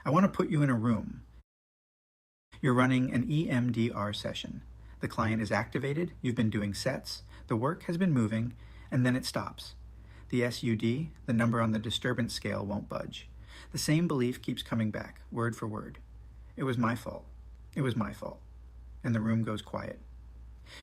I want to put you in a room. You're running an EMDR session. The client is activated, you've been doing sets, the work has been moving, and then it stops. The SUD, the number on the disturbance scale, won't budge. The same belief keeps coming back, word for word. It was my fault. It was my fault. And the room goes quiet.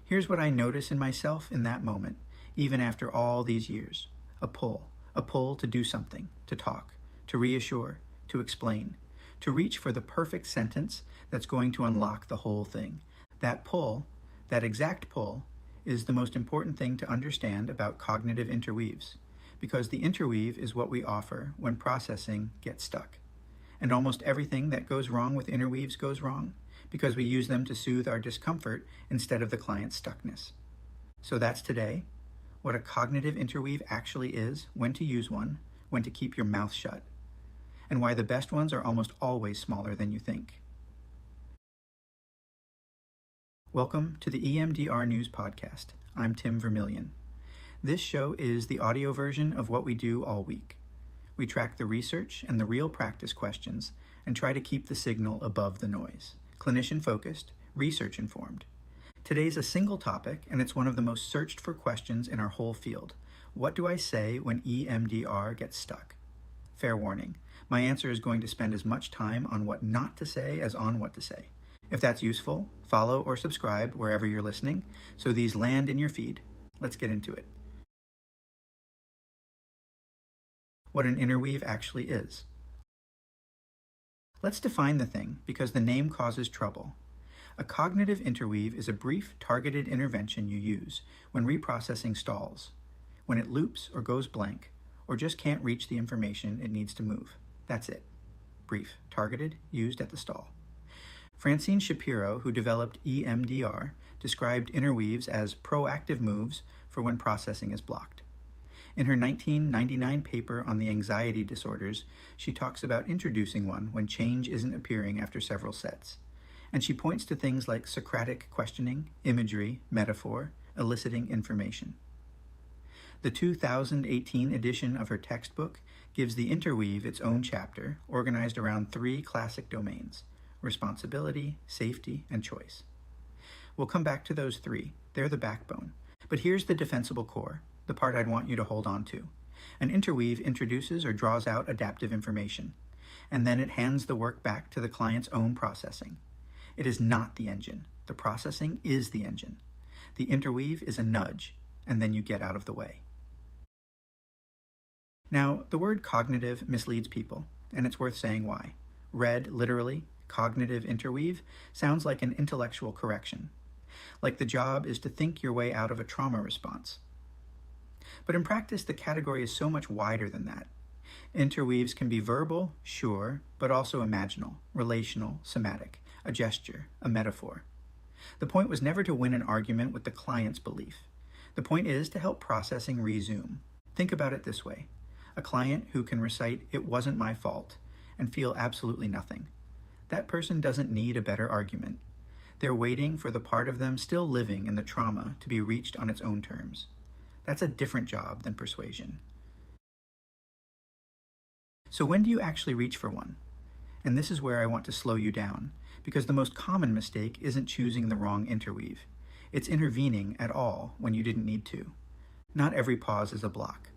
Here's what I notice in myself in that moment, even after all these years. A pull to do something, to talk, to reassure, to explain, to reach for the perfect sentence that's going to unlock the whole thing. That pull, that exact pull, is the most important thing to understand about cognitive interweaves, because the interweave is what we offer when processing gets stuck. And almost everything that goes wrong with interweaves goes wrong, because we use them to soothe our discomfort instead of the client's stuckness. So that's today, what a cognitive interweave actually is, when to use one, when to keep your mouth shut, and why the best ones are almost always smaller than you think. Welcome to the EMDRNews Podcast. I'm Tim Vermillion. This show is the audio version of what we do all week. We track the research and the real practice questions and try to keep the signal above the noise. Clinician-focused, research-informed. Today's a single topic, and it's one of the most searched for questions in our whole field. What do I say when EMDR gets stuck? Fair warning, my answer is going to spend as much time on what not to say as on what to say. If that's useful, follow or subscribe wherever you're listening so these land in your feed. Let's get into it. What an interweave actually is. Let's define the thing, because the name causes trouble. A cognitive interweave is a brief, targeted intervention you use when reprocessing stalls, when it loops or goes blank, or just can't reach the information it needs to move. That's it. Brief, targeted, used at the stall. Francine Shapiro, who developed EMDR, described interweaves as proactive moves for when processing is blocked. In her 1999 paper on the anxiety disorders, she talks about introducing one when change isn't appearing after several sets. And she points to things like Socratic questioning, imagery, metaphor, eliciting information. The 2018 edition of her textbook gives the interweave its own chapter, organized around 3 classic domains: responsibility, safety, and choice. We'll come back to those 3. They're the backbone. But here's the defensible core, the part I'd want you to hold on to. An interweave introduces or draws out adaptive information, and then it hands the work back to the client's own processing. It is not the engine. The processing is the engine. The interweave is a nudge, and then you get out of the way. Now, the word cognitive misleads people, and it's worth saying why. Read literally, cognitive interweave sounds like an intellectual correction, like the job is to think your way out of a trauma response. But in practice, the category is so much wider than that. Interweaves can be verbal, sure, but also imaginal, relational, somatic, a gesture, a metaphor. The point was never to win an argument with the client's belief. The point is to help processing resume. Think about it this way. A client who can recite, "It wasn't my fault," and feel absolutely nothing. That person doesn't need a better argument. They're waiting for the part of them still living in the trauma to be reached on its own terms. That's a different job than persuasion. So when do you actually reach for one? And this is where I want to slow you down, because the most common mistake isn't choosing the wrong interweave. It's intervening at all when you didn't need to. Not every pause is a block.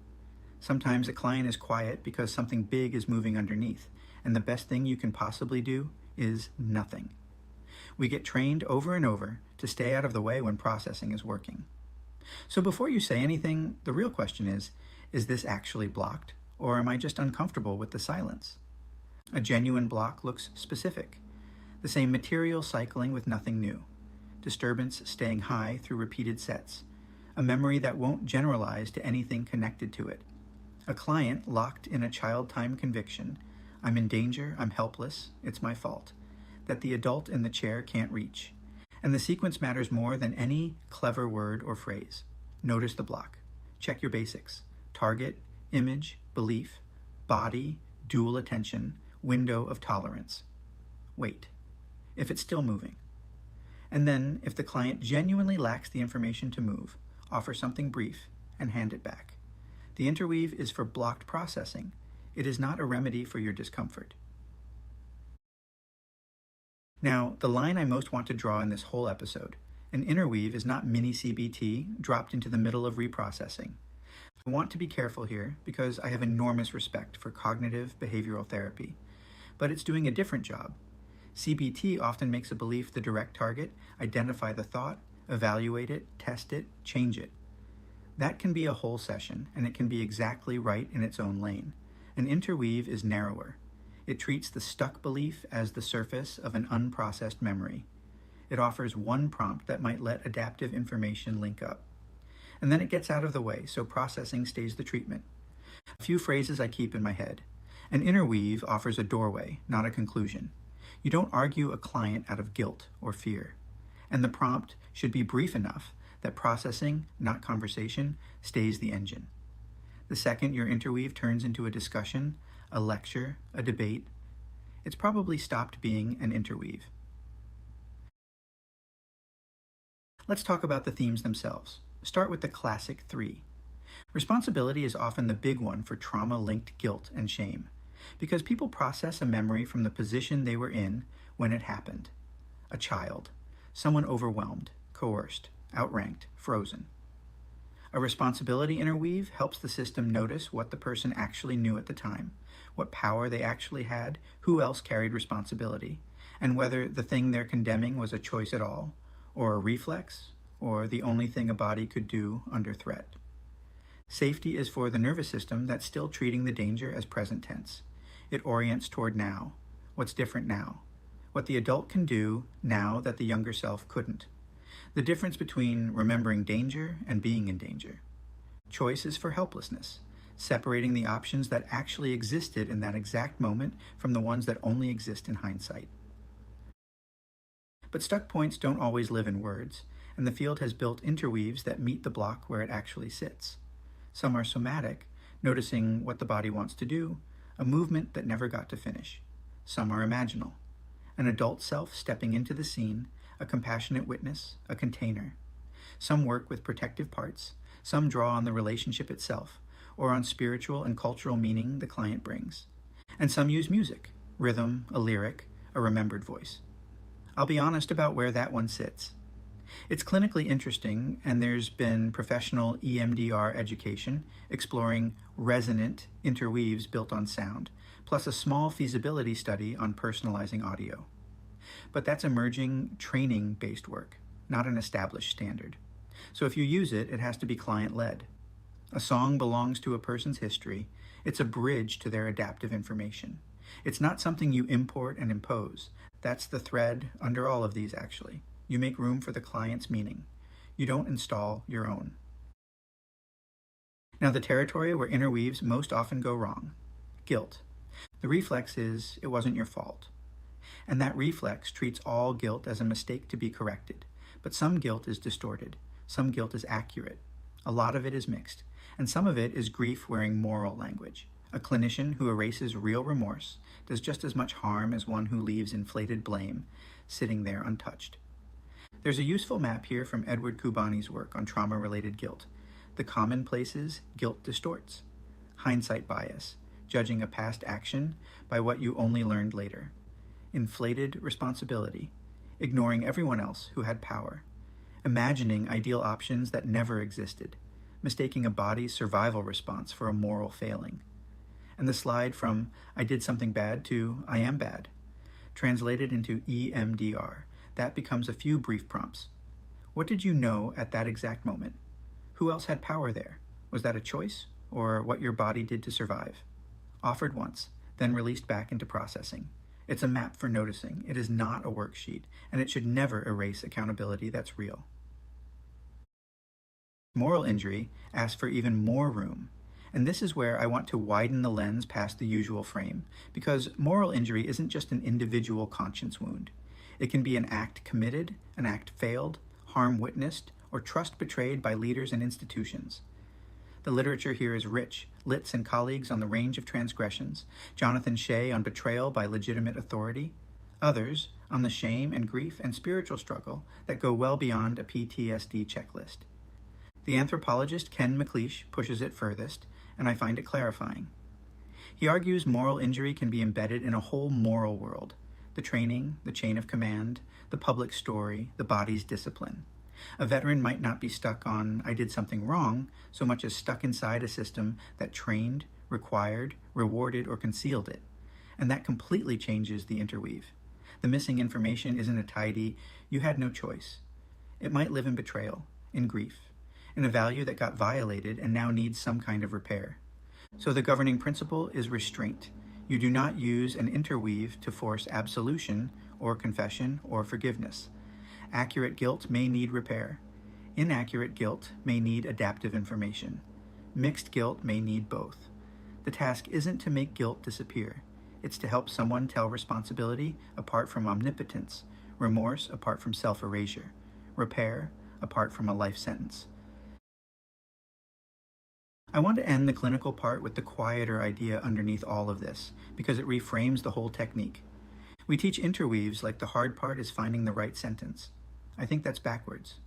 Sometimes a client is quiet because something big is moving underneath, and the best thing you can possibly do is nothing. We get trained over and over to stay out of the way when processing is working. So before you say anything, the real question is this actually blocked, or am I just uncomfortable with the silence? A genuine block looks specific. The same material cycling with nothing new. Disturbance staying high through repeated sets. A memory that won't generalize to anything connected to it. A client locked in a child-time conviction. I'm in danger, I'm helpless, it's my fault. That the adult in the chair can't reach. And the sequence matters more than any clever word or phrase. Notice the block. Check your basics. Target, image, belief, body, dual attention, window of tolerance. Wait. If it's still moving. And then, if the client genuinely lacks the information to move, offer something brief and hand it back. The interweave is for blocked processing. It is not a remedy for your discomfort. Now, the line I most want to draw in this whole episode: an interweave is not mini CBT dropped into the middle of reprocessing. I want to be careful here because I have enormous respect for cognitive behavioral therapy, but it's doing a different job. CBT often makes a belief the direct target, identify the thought, evaluate it, test it, change it. That can be a whole session, and it can be exactly right in its own lane. An interweave is narrower. It treats the stuck belief as the surface of an unprocessed memory. It offers one prompt that might let adaptive information link up. And then it gets out of the way, so processing stays the treatment. A few phrases I keep in my head. An interweave offers a doorway, not a conclusion. You don't argue a client out of guilt or fear. And the prompt should be brief enough that processing, not conversation, stays the engine. The second your interweave turns into a discussion, a lecture, a debate, it's probably stopped being an interweave. Let's talk about the themes themselves. Start with the classic 3. Responsibility is often the big one for trauma-linked guilt and shame, because people process a memory from the position they were in when it happened. A child, someone overwhelmed, coerced, outranked, frozen. A responsibility interweave helps the system notice what the person actually knew at the time, what power they actually had, who else carried responsibility, and whether the thing they're condemning was a choice at all, or a reflex, or the only thing a body could do under threat. Safety is for the nervous system that's still treating the danger as present tense. It orients toward now, what's different now, what the adult can do now that the younger self couldn't. The difference between remembering danger and being in danger. Choice is for helplessness, separating the options that actually existed in that exact moment from the ones that only exist in hindsight. But stuck points don't always live in words, and the field has built interweaves that meet the block where it actually sits. Some are somatic, noticing what the body wants to do, a movement that never got to finish. Some are imaginal, an adult self stepping into the scene, a compassionate witness, a container. Some work with protective parts, some draw on the relationship itself, or on spiritual and cultural meaning the client brings. And some use music, rhythm, a lyric, a remembered voice. I'll be honest about where that one sits. It's clinically interesting, and there's been professional EMDR education exploring resonant interweaves built on sound, plus a small feasibility study on personalizing audio. But that's emerging training-based work, not an established standard. So if you use it, it has to be client-led. A song belongs to a person's history. It's a bridge to their adaptive information. It's not something you import and impose. That's the thread under all of these, actually. You make room for the client's meaning. You don't install your own. Now, the territory where interweaves most often go wrong: guilt. The reflex is, it wasn't your fault. And that reflex treats all guilt as a mistake to be corrected. But some guilt is distorted. Some guilt is accurate. A lot of it is mixed. And some of it is grief wearing moral language. A clinician who erases real remorse does just as much harm as one who leaves inflated blame sitting there untouched. There's a useful map here from Edward Kubani's work on trauma-related guilt. The common places guilt distorts. Hindsight bias, judging a past action by what you only learned later. Inflated responsibility, ignoring everyone else who had power. Imagining ideal options that never existed. Mistaking a body's survival response for a moral failing. And the slide from I did something bad to I am bad. Translated into EMDR, that becomes a few brief prompts. What did you know at that exact moment? Who else had power there? Was that a choice, or what your body did to survive? Offered once, then released back into processing. It's a map for noticing. It is not a worksheet, and it should never erase accountability that's real. Moral injury asks for even more room. And this is where I want to widen the lens past the usual frame, because moral injury isn't just an individual conscience wound. It can be an act committed, an act failed, harm witnessed, or trust betrayed by leaders and institutions. The literature here is rich. Litz and colleagues on the range of transgressions, Jonathan Shea on betrayal by legitimate authority, others on the shame and grief and spiritual struggle that go well beyond a PTSD checklist. The anthropologist Ken McLeish pushes it furthest, and I find it clarifying. He argues moral injury can be embedded in a whole moral world, the training, the chain of command, the public story, the body's discipline. A veteran might not be stuck on, "I did something wrong," so much as stuck inside a system that trained, required, rewarded, or concealed it. And that completely changes the interweave. The missing information isn't a tidy, "you had no choice." It might live in betrayal, in grief, in a value that got violated and now needs some kind of repair. So the governing principle is restraint. You do not use an interweave to force absolution or confession or forgiveness. Accurate guilt may need repair. Inaccurate guilt may need adaptive information. Mixed guilt may need both. The task isn't to make guilt disappear. It's to help someone tell responsibility apart from omnipotence, remorse apart from self-erasure, repair apart from a life sentence. I want to end the clinical part with the quieter idea underneath all of this, because it reframes the whole technique. We teach interweaves like the hard part is finding the right sentence. I think that's backwards.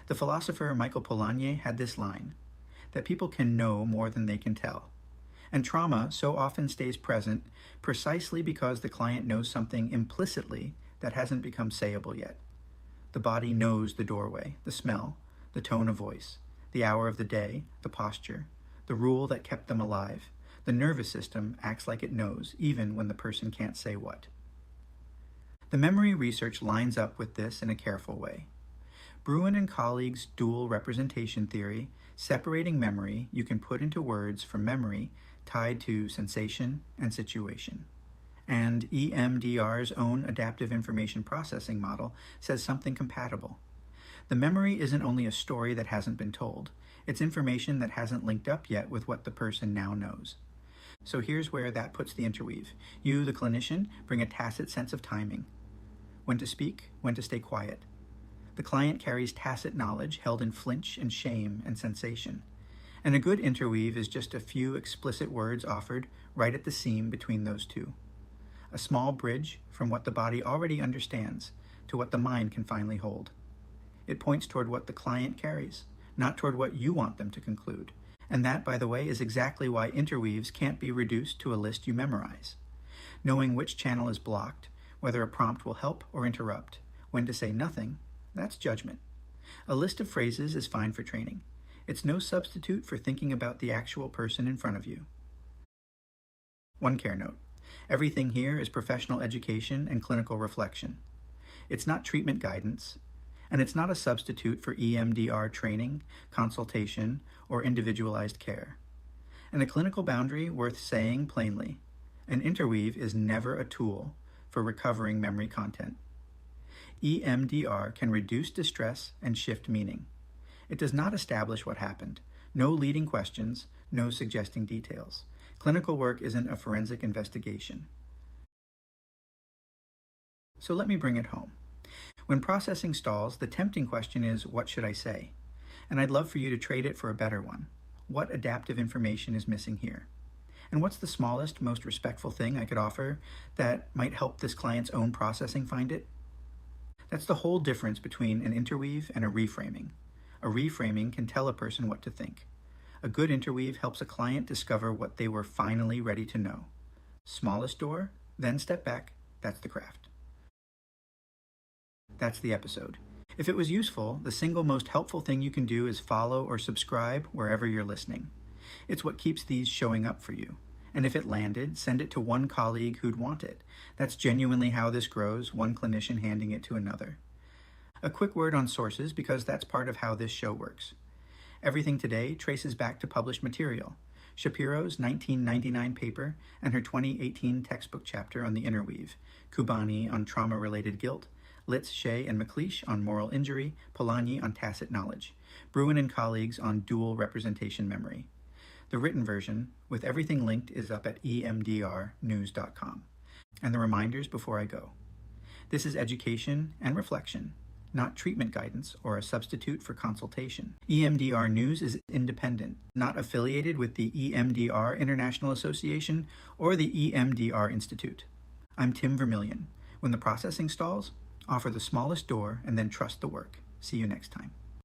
The philosopher Michael Polanyi had this line, that people can know more than they can tell. And trauma so often stays present precisely because the client knows something implicitly that hasn't become sayable yet. The body knows the doorway, the smell, the tone of voice, the hour of the day, the posture, the rule that kept them alive. The nervous system acts like it knows, even when the person can't say what. The memory research lines up with this in a careful way. Bruin and colleagues' dual representation theory, separating memory you can put into words from memory tied to sensation and situation. And EMDR's own adaptive information processing model says something compatible. The memory isn't only a story that hasn't been told, it's information that hasn't linked up yet with what the person now knows. So here's where that puts the interweave. You, the clinician, bring a tacit sense of timing. When to speak, when to stay quiet. The client carries tacit knowledge held in flinch and shame and sensation. And a good interweave is just a few explicit words offered right at the seam between those two. A small bridge from what the body already understands to what the mind can finally hold. It points toward what the client carries, not toward what you want them to conclude. And that, by the way, is exactly why interweaves can't be reduced to a list you memorize. Knowing which channel is blocked, whether a prompt will help or interrupt, when to say nothing, that's judgment. A list of phrases is fine for training. It's no substitute for thinking about the actual person in front of you. One care note. Everything here is professional education and clinical reflection. It's not treatment guidance, and it's not a substitute for EMDR training, consultation, or individualized care. And a clinical boundary worth saying plainly, an interweave is never a tool for recovering memory content. EMDR can reduce distress and shift meaning. It does not establish what happened. No leading questions, no suggesting details. Clinical work isn't a forensic investigation. So let me bring it home. When processing stalls, the tempting question is, what should I say? And I'd love for you to trade it for a better one. What adaptive information is missing here? And what's the smallest, most respectful thing I could offer that might help this client's own processing find it? That's the whole difference between an interweave and a reframing. A reframing can tell a person what to think. A good interweave helps a client discover what they were finally ready to know. Smallest door, then step back, that's the craft. That's the episode. If it was useful, the single most helpful thing you can do is follow or subscribe wherever you're listening. It's what keeps these showing up for you. And if it landed, send it to one colleague who'd want it. That's genuinely how this grows, one clinician handing it to another. A quick word on sources, because that's part of how this show works. Everything Today traces back to published material. Shapiro's 1999 paper and her 2018 textbook chapter on the interweave, Kubani on trauma-related guilt, Litz, Shea, and McLeish on moral injury, Polanyi on tacit knowledge, Bruin and colleagues on dual representation memory. The written version, with everything linked, is up at EMDRnews.com. And the reminders before I go. This is education and reflection, not treatment guidance or a substitute for consultation. EMDR News is independent, not affiliated with the EMDR International Association or the EMDR Institute. I'm Tim Vermillion. When the processing stalls, offer the smallest door and then trust the work. See you next time.